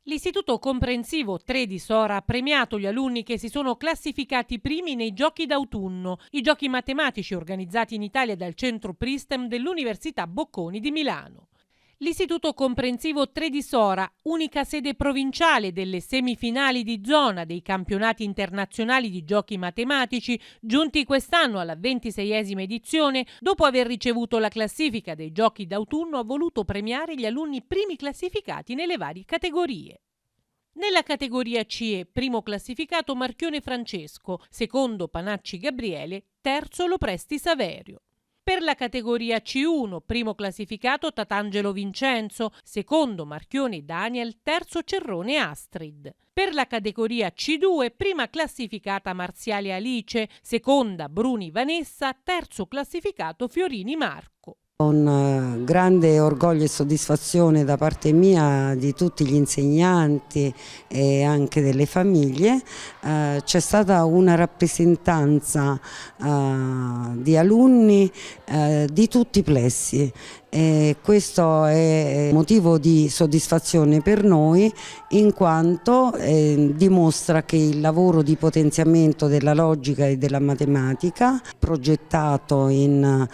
L'Istituto Comprensivo 3 di Sora ha premiato gli alunni che si sono classificati primi nei giochi d'autunno, i giochi matematici organizzati in Italia dal Centro Pristem dell'Università Bocconi di Milano. L'Istituto Comprensivo 3 di Sora, unica sede provinciale delle semifinali di zona dei campionati internazionali di giochi matematici, giunti quest'anno alla 26esima edizione, dopo aver ricevuto la classifica dei giochi d'autunno, ha voluto premiare gli alunni primi classificati nelle varie categorie. Nella categoria C è primo classificato Marchione Francesco, secondo Panacci Gabriele, terzo Lopresti Saverio. Per la categoria C1, primo classificato Tatangelo Vincenzo, secondo Marchione Daniel, terzo Cerrone Astrid. Per la categoria C2, prima classificata Marziale Alice, seconda Bruni Vanessa, terzo classificato Fiorini Marco. Con grande orgoglio e soddisfazione da parte mia, di tutti gli insegnanti e anche delle famiglie, c'è stata una rappresentanza di alunni di tutti i plessi. E questo è motivo di soddisfazione per noi, in quanto dimostra che il lavoro di potenziamento della logica e della matematica, progettato in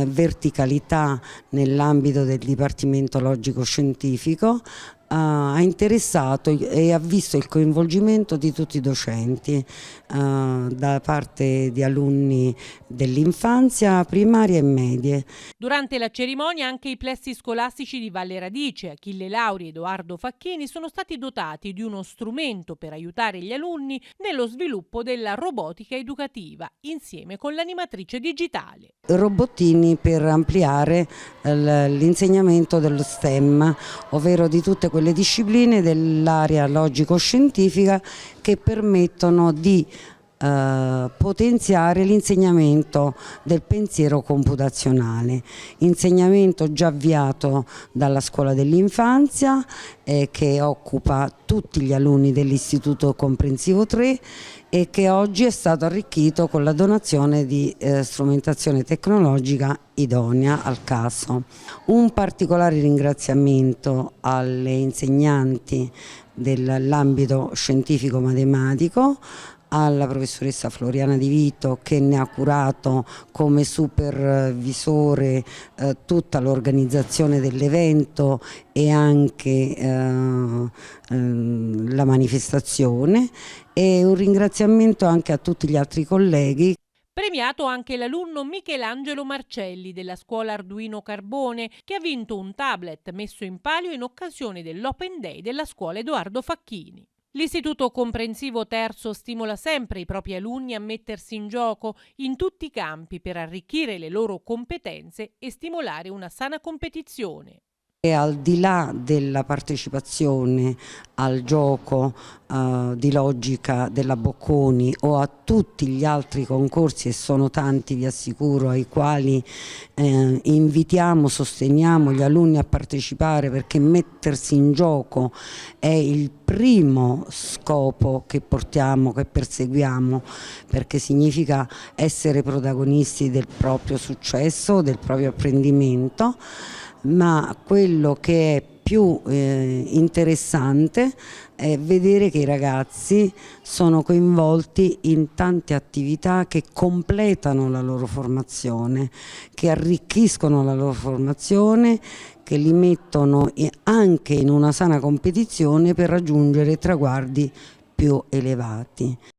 verticalità nell'ambito del Dipartimento Logico Scientifico, ha interessato e ha visto il coinvolgimento di tutti i docenti da parte di alunni dell'infanzia, primaria e medie. Durante la cerimonia anche i plessi scolastici di Valle Radice, Achille Lauri e Edoardo Facchini sono stati dotati di uno strumento per aiutare gli alunni nello sviluppo della robotica educativa, insieme con l'animatrice digitale. Robottini per ampliare l'insegnamento dello STEM, ovvero di tutte quelle discipline dell'area logico-scientifica che permettono di potenziare l'insegnamento del pensiero computazionale, insegnamento già avviato dalla scuola dell'infanzia che occupa tutti gli alunni dell'Istituto Comprensivo 3 e che oggi è stato arricchito con la donazione di strumentazione tecnologica idonea al caso. Un particolare ringraziamento alle insegnanti dell'ambito scientifico-matematico, alla professoressa Floriana Di Vito che ne ha curato come supervisore tutta l'organizzazione dell'evento e anche la manifestazione, e un ringraziamento anche a tutti gli altri colleghi. Premiato anche l'alunno Michelangelo Marcelli della scuola Arduino Carbone, che ha vinto un tablet messo in palio in occasione dell'Open Day della scuola Edoardo Facchini. L'Istituto Comprensivo Terzo stimola sempre i propri alunni a mettersi in gioco in tutti i campi per arricchire le loro competenze e stimolare una sana competizione. E al di là della partecipazione al gioco di logica della Bocconi o a tutti gli altri concorsi, e sono tanti vi assicuro, ai quali invitiamo, sosteniamo gli alunni a partecipare, perché mettersi in gioco è il primo scopo che portiamo, che perseguiamo, perché significa essere protagonisti del proprio successo, del proprio apprendimento. Ma quello che è più interessante è vedere che i ragazzi sono coinvolti in tante attività che completano la loro formazione, che arricchiscono la loro formazione, che li mettono anche in una sana competizione per raggiungere traguardi più elevati.